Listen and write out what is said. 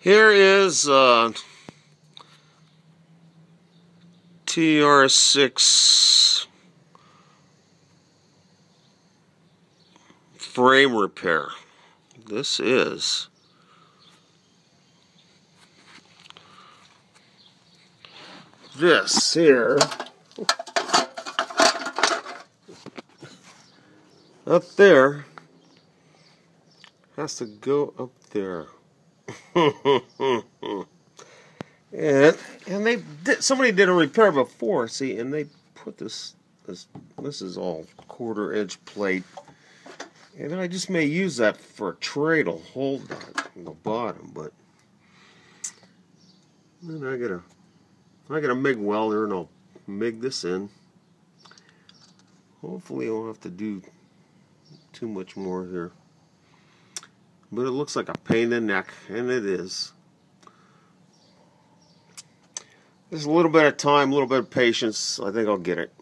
Here is Tr6 frame repair. This is this here up there has to go up there. and somebody did a repair before, see, and they put this is all quarter inch plate, and I just may use that for a tray to hold that in the bottom. But then I got a MIG welder, and I'll MIG this in. Hopefully I won't have to do too much more here. But it looks like a pain in the neck, and it is. There's a little bit of time, a little bit of patience. I think I'll get it.